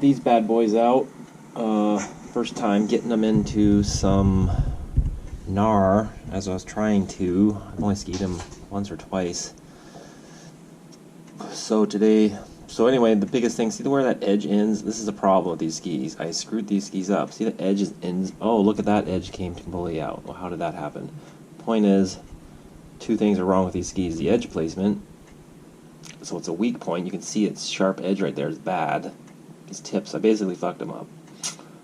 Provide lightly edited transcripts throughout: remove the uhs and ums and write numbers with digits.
these bad boys out. First time getting them into some gnar, as I was trying to. I've only skied them once or twice. So anyway, the biggest thing, see where that edge ends? This is a problem with these skis. I screwed these skis up. See the edge ends? Oh, look at that edge came completely out. Well, how did that happen? Point is, two things are wrong with these skis. The edge placement, so it's a weak point. You can see its sharp edge right there is bad. These tips, I basically fucked them up.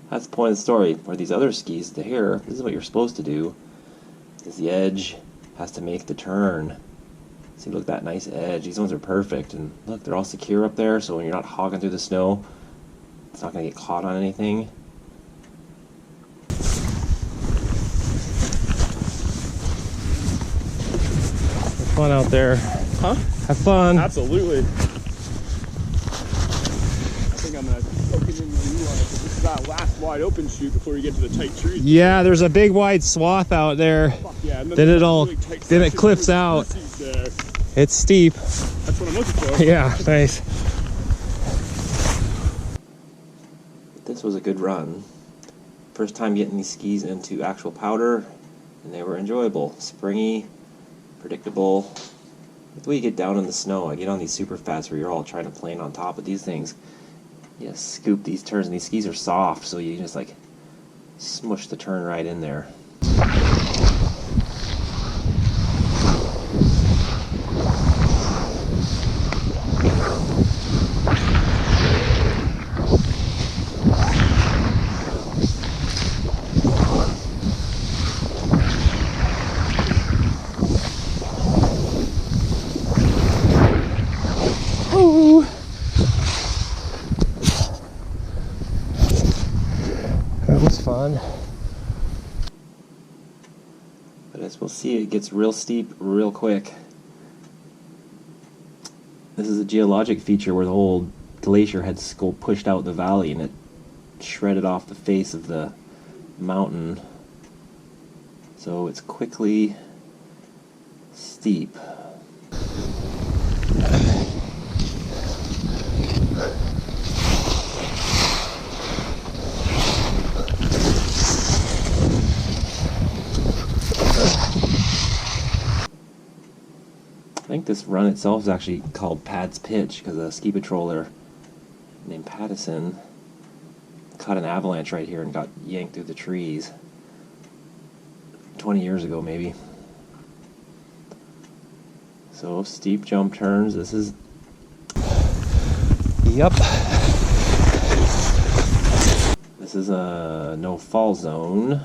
That's the point of the story. Where these other skis, the here, this is what you're supposed to do, is the edge has to make the turn. See, look at that nice edge. These ones are perfect, and look, they're all secure up there, so when you're not hogging through the snow, it's not going to get caught on anything. Have fun out there. Huh? Have fun. Absolutely. I think I'm going to soak it in the realize this is that last wide open chute before you get to the tight trees. Yeah, there's a big wide swath out there. Fuck yeah. And Then it all, really then it cliffs out. It's steep. That's what I'm looking for. Yeah, nice. This was a good run. First time getting these skis into actual powder, and they were enjoyable. Springy, predictable. The way you get down in the snow, I get on these super fats where you're all trying to plane on top of these things. You scoop these turns, and these skis are soft, so you just like smush the turn right in there. That was fun. But as we'll see, it gets real steep real quick. This is a geologic feature where the whole glacier had pushed out the valley and it shredded off the face of the mountain. So it's quickly steep. I think this run itself is actually called Pad's Pitch because a ski patroller named Pattison caught an avalanche right here and got yanked through the trees 20 years ago maybe. So steep jump turns, this is... Yep. This is a no fall zone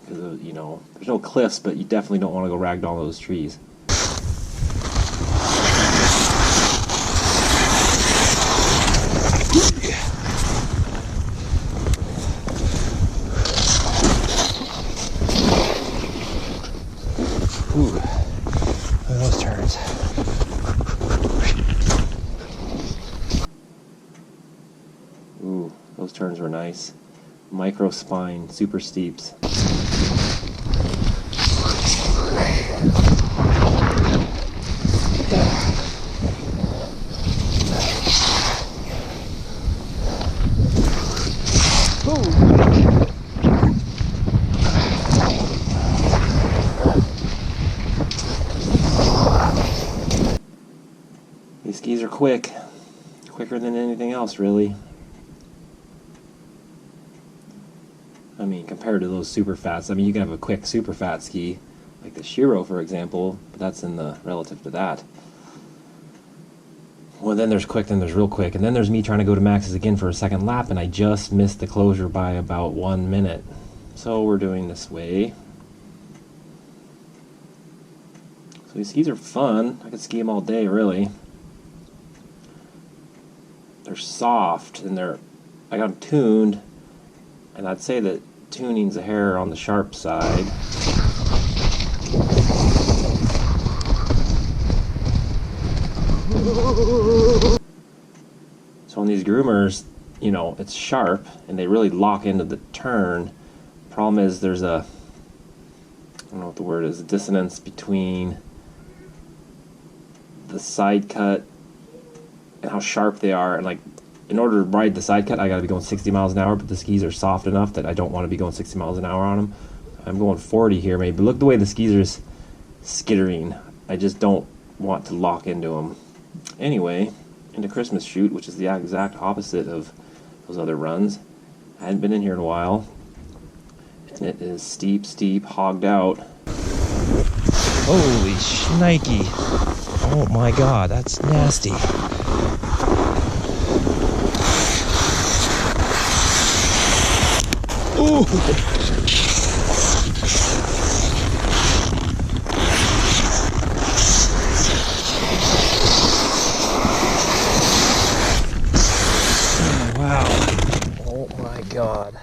because, you know, there's no cliffs, but you definitely don't want to go ragdoll those trees. Ooh, look at those turns. Ooh, those turns were nice. Micro spine, super steeps. These skis are quick. Quicker than anything else, really. I mean, compared to those super fats, I mean, you can have a quick super fat ski, like the Shiro, for example, but that's in the relative to that. Well, then there's quick, then there's real quick, and then there's me trying to go to maxes again for a second lap, and I just missed the closure by about 1 minute. So we're doing this way. So these skis are fun. I could ski them all day, really. They're soft, and I got them tuned, and I'd say that tuning's a hair on the sharp side. So on these groomers, you know, it's sharp, and they really lock into the turn. Problem is there's a, I don't know what the word is, a dissonance between the side cut and how sharp they are, and like in order to ride the side cut, I gotta be going 60 miles an hour, but the skis are soft enough that I don't want to be going 60 miles an hour on them. I'm going 40 here maybe. Look the way the skis are just skittering. I just don't want to lock into them. Anyway, into Christmas chute, which is the exact opposite of those other runs. I hadn't been in here in a while. And it is steep, hogged out. Holy shnikey. Oh my god, that's nasty. Ooh! Wow. Oh my god.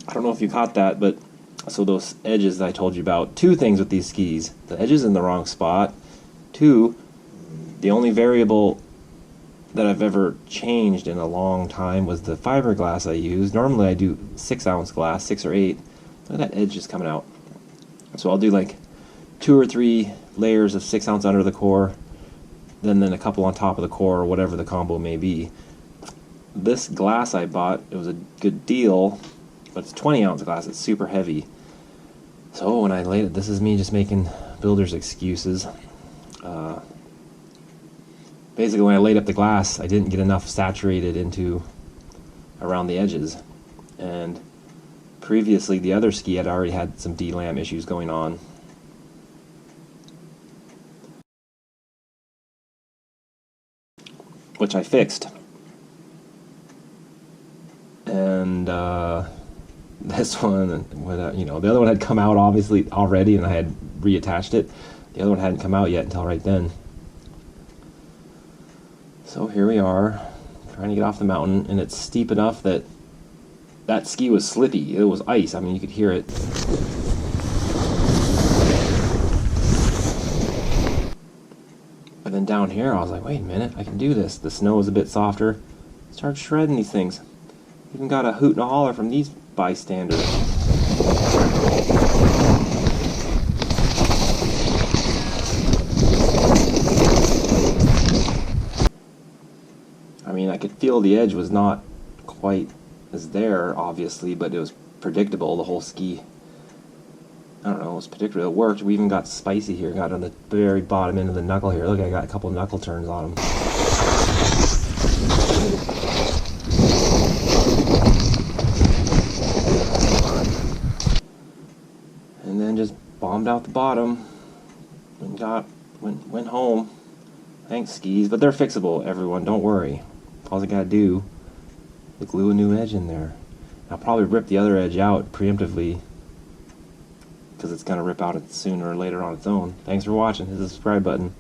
I don't know if you caught that, but so those edges that I told you about, two things with these skis. The edge is in the wrong spot. Two, the only variable that I've ever changed in a long time was the fiberglass I use. Normally I do 6-ounce glass, 6 or 8. Look at that edge just coming out. So I'll do like 2 or 3 layers of 6-ounce under the core, then a couple on top of the core, or whatever the combo may be. This glass I bought, it was a good deal, but it's 20-ounce glass. It's super heavy. So when I laid it, this is me just making builder's excuses. Basically, when I laid up the glass, I didn't get enough saturated into around the edges. And previously, the other ski had already had some delam issues going on. Which I fixed. And this one, you know, the other one had come out obviously already, and I had reattached it. The other one hadn't come out yet until right then. So here we are, trying to get off the mountain, and it's steep enough that that ski was slippy. It was ice. I mean, you could hear it. But then down here, I was like, wait a minute, I can do this. The snow is a bit softer. Start shredding these things. Even got a hoot and a holler from these bystanders. I mean, I could feel the edge was not quite as there, obviously, but it was predictable. The whole ski, I don't know, it was predictable. It worked. We even got spicy here. Got on the very bottom end of the knuckle here. Look, I got a couple of knuckle turns on them. And then just bombed out the bottom and went home. Thanks, skis, but they're fixable, everyone. Don't worry. All I gotta do is glue a new edge in there. I'll probably rip the other edge out preemptively because it's gonna rip out sooner or later on its own. Thanks for watching. Hit the subscribe button.